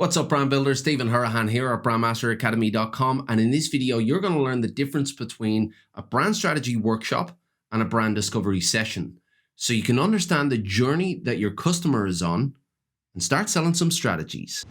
What's up, brand builders? Stephen Hurahan here at BrandMasterAcademy.com, and in this video you're going to learn the difference between a brand strategy workshop and a brand discovery session, so you can understand the journey that your customer is on and start selling some strategies.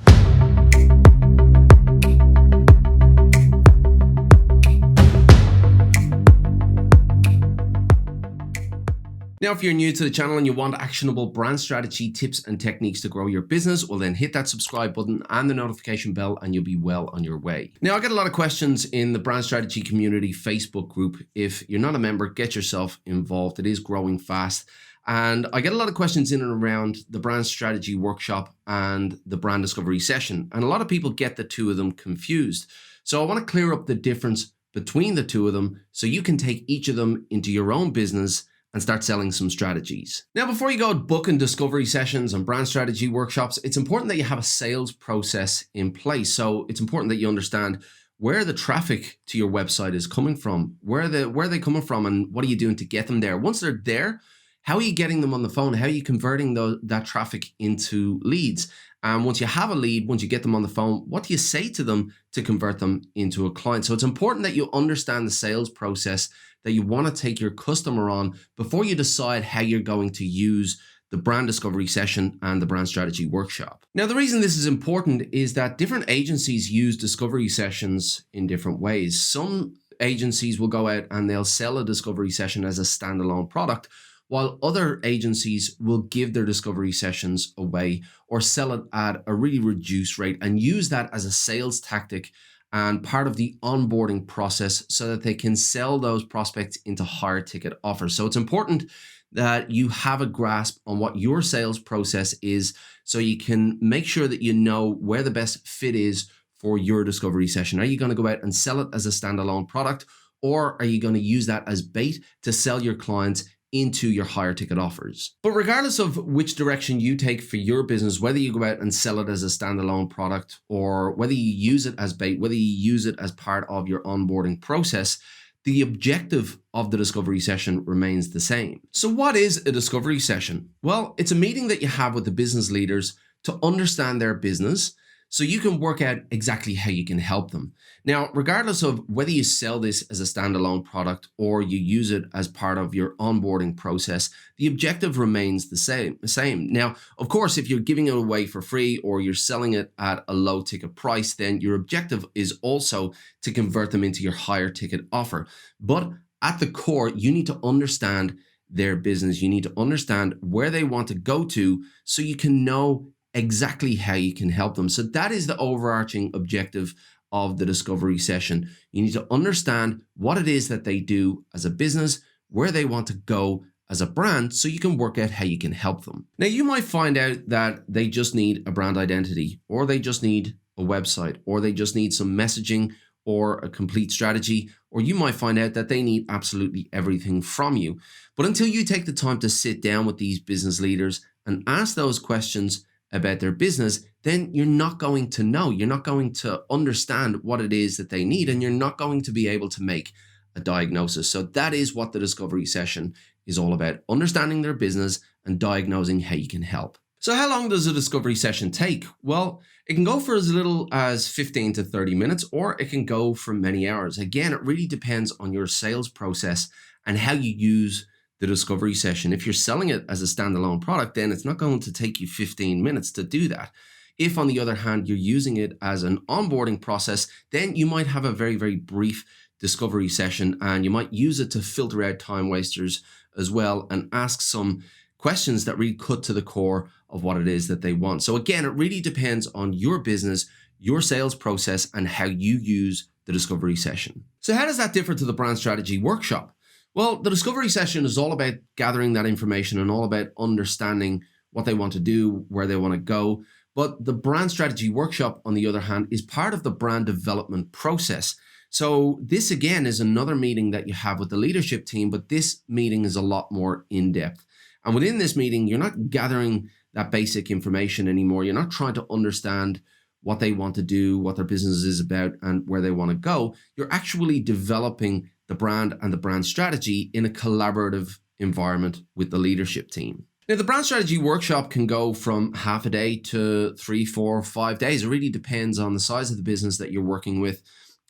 Now, if you're new to the channel and you want actionable brand strategy tips and techniques to grow your business, well then hit that subscribe button and the notification bell and you'll be well on your way. Now, I get a lot of questions in the brand strategy community Facebook group. If you're not a member, get yourself involved. It is growing fast. And I get a lot of questions in and around the brand strategy workshop and the brand discovery session. And a lot of people get the two of them confused. So I want to clear up the difference between the two of them so you can take each of them into your own business and start selling some strategies. Now, before you go booking discovery sessions and brand strategy workshops, it's important that you have a sales process in place. So it's important that you understand where the traffic to your website is coming from, where are they coming from, and what are you doing to get them there? Once they're there, how are you getting them on the phone? How are you converting that traffic into leads? And once you have a lead, once you get them on the phone, what do you say to them to convert them into a client? So it's important that you understand the sales process that you want to take your customer on before you decide how you're going to use the brand discovery session and the brand strategy workshop. Now, the reason this is important is that different agencies use discovery sessions in different ways. Some agencies will go out and they'll sell a discovery session as a standalone product, while other agencies will give their discovery sessions away or sell it at a really reduced rate and use that as a sales tactic and part of the onboarding process so that they can sell those prospects into higher ticket offers. So it's important that you have a grasp on what your sales process is so you can make sure that you know where the best fit is for your discovery session. Are you going to go out and sell it as a standalone product, or are you going to use that as bait to sell your clients into your higher ticket offers? But regardless of which direction you take for your business, whether you go out and sell it as a standalone product or whether you use it as bait, whether you use it as part of your onboarding process, the objective of the discovery session remains the same. So what is a discovery session? Well, it's a meeting that you have with the business leaders to understand their business so you can work out exactly how you can help them. Now, regardless of whether you sell this as a standalone product or you use it as part of your onboarding process, the objective remains the same. Now, of course, if you're giving it away for free or you're selling it at a low ticket price, then your objective is also to convert them into your higher ticket offer. But at the core, you need to understand their business. You need to understand where they want to go to so you can know exactly how you can help them. So that is the overarching objective of the discovery session. You need to understand what it is that they do as a business, where they want to go as a brand, so you can work out how you can help them. Now, you might find out that they just need a brand identity, or they just need a website, or they just need some messaging or a complete strategy, or you might find out that they need absolutely everything from you. But until you take the time to sit down with these business leaders and ask those questions about their business, then you're not going to know. You're not going to understand what it is that they need, and you're not going to be able to make a diagnosis. So that is what the discovery session is all about: understanding their business and diagnosing how you can help. So how long does a discovery session take? Well, it can go for as little as 15 to 30 minutes, or it can go for many hours. Again, it really depends on your sales process and how you use the discovery session. If you're selling it as a standalone product, then it's not going to take you 15 minutes to do that. If, on the other hand, you're using it as an onboarding process, then you might have a very, very brief discovery session, and you might use it to filter out time wasters as well and ask some questions that really cut to the core of what it is that they want. So again, it really depends on your business, your sales process, and how you use the discovery session. So how does that differ to the brand strategy workshop? Well, the discovery session is all about gathering that information and all about understanding what they want to do, where they want to go. But the brand strategy workshop, on the other hand, is part of the brand development process. So this, again, is another meeting that you have with the leadership team, but this meeting is a lot more in-depth. And within this meeting, you're not gathering that basic information anymore. You're not trying to understand what they want to do, what their business is about, and where they want to go. You're actually developing the brand and the brand strategy in a collaborative environment with the leadership team. Now, the brand strategy workshop can go from half a day to 3, 4, 5 days. It really depends on the size of the business that you're working with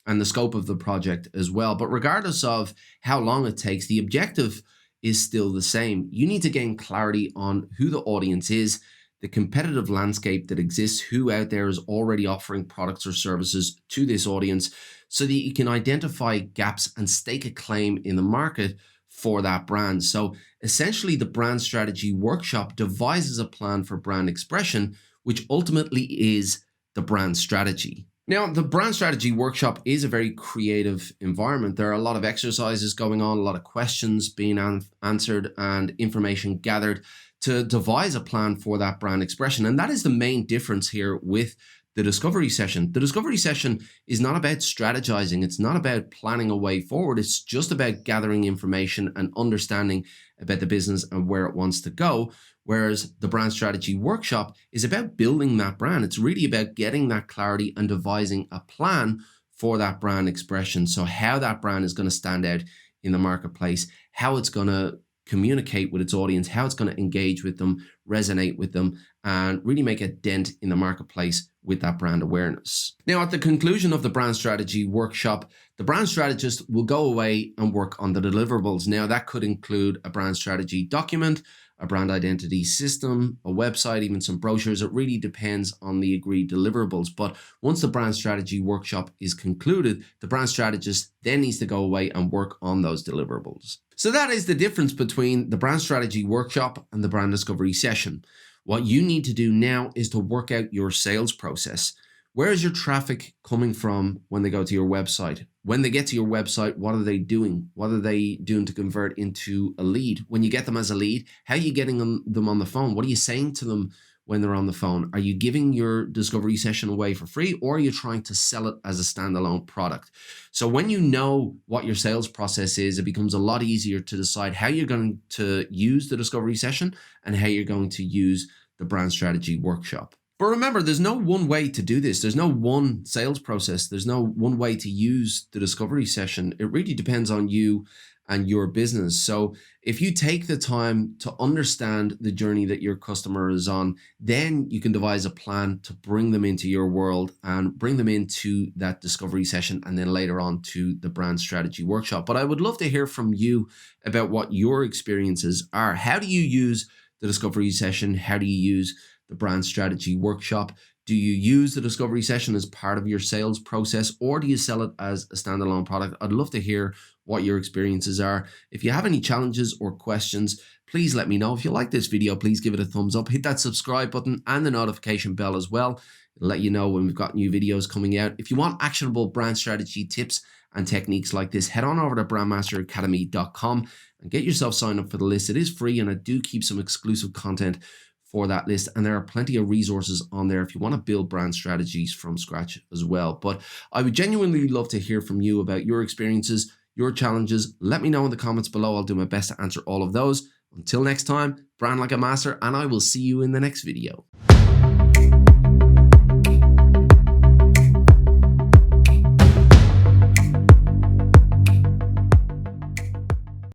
and the scope of the project as well. But regardless of how long it takes, the objective is still the same. You need to gain clarity on who the audience is, the competitive landscape that exists, who out there is already offering products or services to this audience, so that you can identify gaps and stake a claim in the market for that brand. So essentially, the brand strategy workshop devises a plan for brand expression, which ultimately is the brand strategy. Now, the brand strategy workshop is a very creative environment. There are a lot of exercises going on, a lot of questions being answered, and information gathered to devise a plan for that brand expression. And that is the main difference here with the discovery session. The discovery session is not about strategizing. It's not about planning a way forward. It's just about gathering information and understanding about the business and where it wants to go. Whereas the brand strategy workshop is about building that brand. It's really about getting that clarity and devising a plan for that brand expression. So how that brand is going to stand out in the marketplace, how it's going to communicate with its audience, how it's going to engage with them, resonate with them, and really make a dent in the marketplace with that brand awareness. Now, at the conclusion of the brand strategy workshop, the brand strategist will go away and work on the deliverables. Now, that could include a brand strategy document, a brand identity system, a website, even some brochures. It really depends on the agreed deliverables. But once the brand strategy workshop is concluded, the brand strategist then needs to go away and work on those deliverables. So that is the difference between the brand strategy workshop and the brand discovery session. What you need to do now is to work out your sales process. Where is your traffic coming from when they go to your website? When they get to your website, what are they doing? What are they doing to convert into a lead? When you get them as a lead, how are you getting them on the phone? What are you saying to them when they're on the phone? Are you giving your discovery session away for free, or are you trying to sell it as a standalone product? So when you know what your sales process is, it becomes a lot easier to decide how you're going to use the discovery session and how you're going to use the brand strategy workshop. But remember, there's no one way to do this. There's no one sales process. There's no one way to use the discovery session. It really depends on you and your business. So if you take the time to understand the journey that your customer is on, then you can devise a plan to bring them into your world and bring them into that discovery session, and then later on to the brand strategy workshop. But I would love to hear from you about what your experiences are. How do you use the discovery session? How do you use the brand strategy workshop? Do you use the discovery session as part of your sales process, or do you sell it as a standalone product? I'd love to hear what your experiences are. If you have any challenges or questions, please let me know. If you like this video, please give it a thumbs up, hit that subscribe button and the notification bell as well. It'll let you know when we've got new videos coming out. If you want actionable brand strategy tips and techniques like this, head on over to BrandMasterAcademy.com and get yourself signed up for the list. It is free, and I do keep some exclusive content for that list, and there are plenty of resources on there if you want to build brand strategies from scratch as well. But I would genuinely love to hear from you about your experiences, your challenges. Let me know in the comments below. I'll do my best to answer all of those. Until next time, brand like a master, and I will see you in the next video.